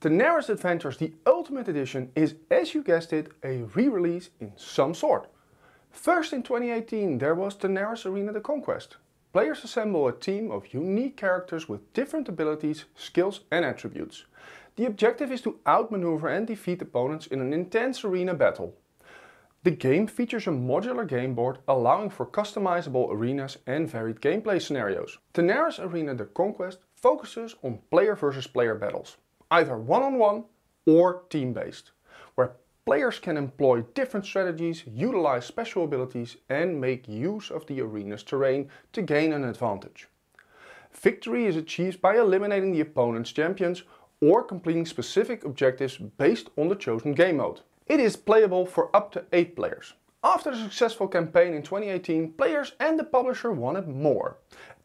Tanares Adventures, the Ultimate Edition, is, as you guessed it, a re-release in some sort. First in 2018 there was Tanares Arena the Conquest. Players assemble a team of unique characters with different abilities, skills and attributes. The objective is to outmaneuver and defeat opponents in an intense arena battle. The game features a modular game board allowing for customizable arenas and varied gameplay scenarios. Tanares Arena the Conquest focuses on player versus player battles, either one-on-one or team-based, where players can employ different strategies, utilize special abilities and make use of the arena's terrain to gain an advantage. Victory is achieved by eliminating the opponent's champions or completing specific objectives based on the chosen game mode. It is playable for up to 8 players. After the successful campaign in 2018, players and the publisher wanted more.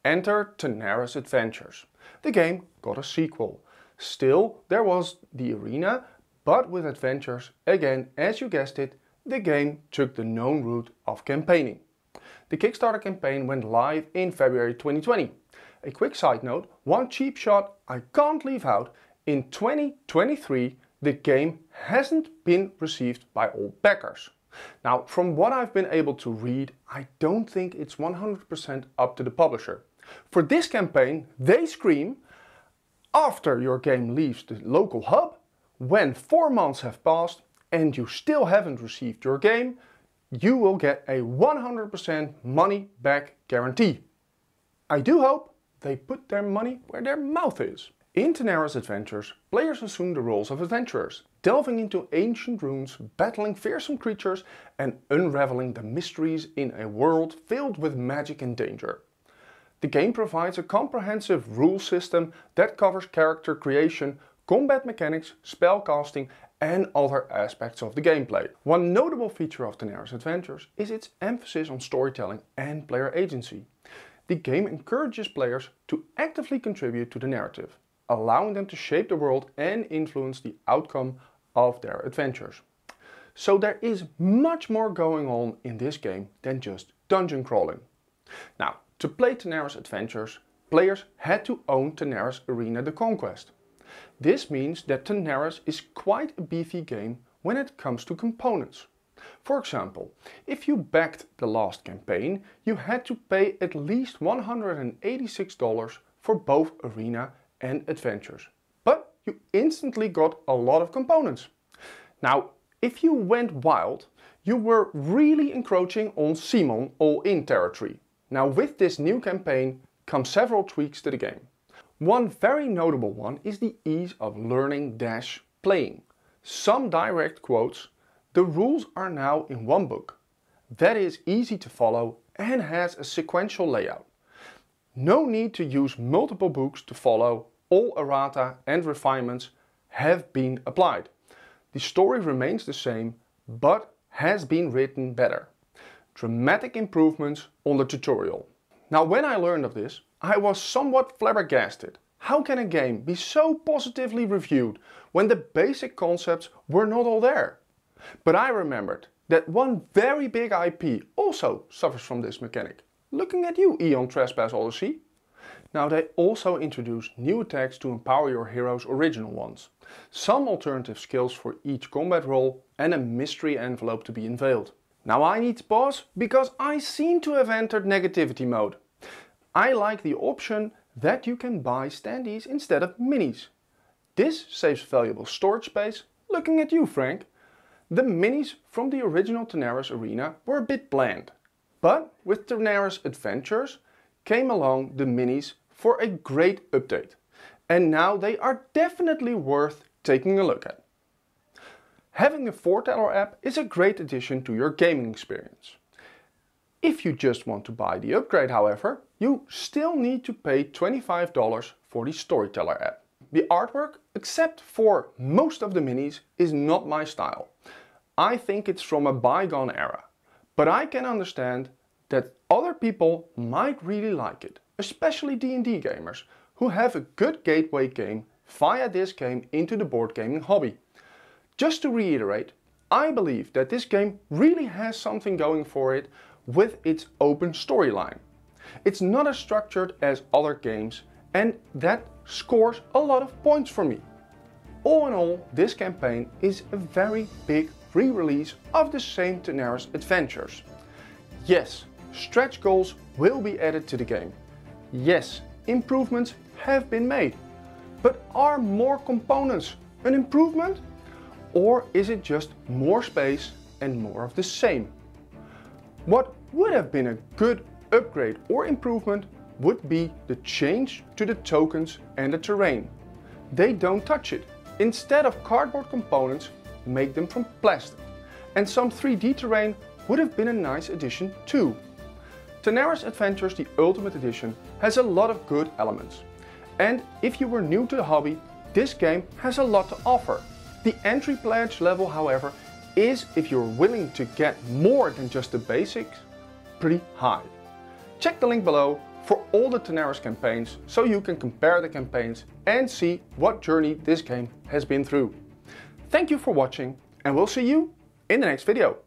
Enter Tanares Adventures. The game got a sequel. Still, there was the arena, but with adventures, again, as you guessed it, the game took the known route of campaigning. The Kickstarter campaign went live in February 2020. A quick side note, one cheap shot I can't leave out, in 2023 the game hasn't been received by all backers. Now, from what I've been able to read, I don't think it's 100% up to the publisher. For this campaign, they scream, after your game leaves the local hub, when 4 months have passed and you still haven't received your game, you will get a 100% money back guarantee. I do hope they put their money where their mouth is. In Tanares Adventures, players assume the roles of adventurers, delving into ancient ruins, battling fearsome creatures and unraveling the mysteries in a world filled with magic and danger. The game provides a comprehensive rule system that covers character creation, combat mechanics, spellcasting and other aspects of the gameplay. One notable feature of Tanares Adventures is its emphasis on storytelling and player agency. The game encourages players to actively contribute to the narrative, allowing them to shape the world and influence the outcome of their adventures. So there is much more going on in this game than just dungeon crawling. Now, to play Tanares Adventures, players had to own Tanares Arena the Conquest. This means that Tanares is quite a beefy game when it comes to components. For example, if you backed the last campaign, you had to pay at least $186 for both Arena and Adventures. But you instantly got a lot of components. Now, if you went wild, you were really encroaching on Simon all-in territory. Now, with this new campaign come several tweaks to the game. One very notable one is the ease of learning / playing. Some direct quotes, the rules are now in one book. That is easy to follow and has a sequential layout. No need to use multiple books to follow, all errata and refinements have been applied. The story remains the same, but has been written better. Dramatic improvements on the tutorial. Now, when I learned of this, I was somewhat flabbergasted. How can a game be so positively reviewed when the basic concepts were not all there? But I remembered that one very big IP also suffers from this mechanic. Looking at you, Eon Trespass Odyssey. Now, they also introduced new attacks to empower your hero's original ones, some alternative skills for each combat role and a mystery envelope to be unveiled. Now I need to pause because I seem to have entered negativity mode. I like the option that you can buy standees instead of minis. This saves valuable storage space. Looking at you, Frank. The minis from the original Tanares Arena were a bit bland. But with Tanares Adventures came along the minis for a great update. And now they are definitely worth taking a look at. Having a foreteller app is a great addition to your gaming experience. If you just want to buy the upgrade, however, you still need to pay $25 for the Storyteller app. The artwork, except for most of the minis, is not my style. I think it's from a bygone era, but I can understand that other people might really like it, especially D&D gamers who have a good gateway game via this game into the board gaming hobby. Just to reiterate, I believe that this game really has something going for it with its open storyline. It's not as structured as other games and that scores a lot of points for me. All in all, this campaign is a very big re-release of the same Tanares Adventures. Yes, stretch goals will be added to the game. Yes, improvements have been made. But are more components an improvement? Or is it just more space and more of the same? What would have been a good upgrade or improvement would be the change to the tokens and the terrain. They don't touch it. Instead of cardboard components, make them from plastic. And some 3D terrain would have been a nice addition too. Tanares Adventures the Ultimate Edition has a lot of good elements. And if you were new to the hobby, this game has a lot to offer. The entry pledge level, however, is, if you're willing to get more than just the basics, pretty high. Check the link below for all the Tanares campaigns so you can compare the campaigns and see what journey this game has been through. Thank you for watching and we'll see you in the next video.